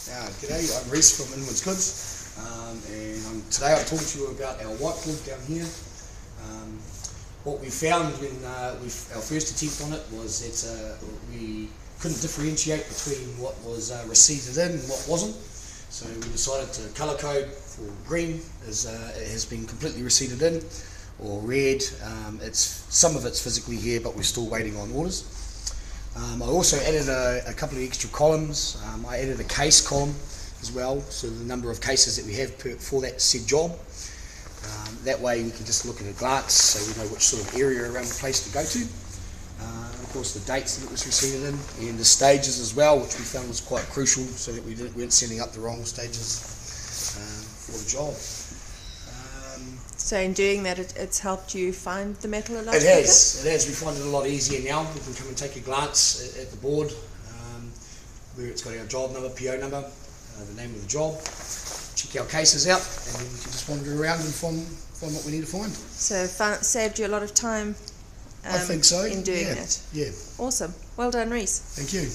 G'day, I'm Reese from Inwards Goods, and today I'm talking to you about our whiteboard down here. What we found when our first attempt on it was that we couldn't differentiate between what was receipted in and what wasn't. So we decided to colour code for green as it has been completely receipted in, or red. Some of it's physically here, but we're still waiting on orders. I also added a couple of extra columns. I added a case column as well, so the number of cases that we have for that said job. That way we can just look at a glance so we know which sort of area around the place to go to. Of course the dates that it was received in, and the stages as well, which we found was quite crucial so that we weren't sending up the wrong stages for the job. So in doing that, it's helped you find the metal a lot quicker? It has. We find it a lot easier now. We can come and take a glance at the board, where it's got our job number, PO number, the name of the job, check our cases out, and then we can just wander around and find what we need to find. So saved you a lot of time I think so. in doing it. Yeah. Awesome. Well done, Reese. Thank you.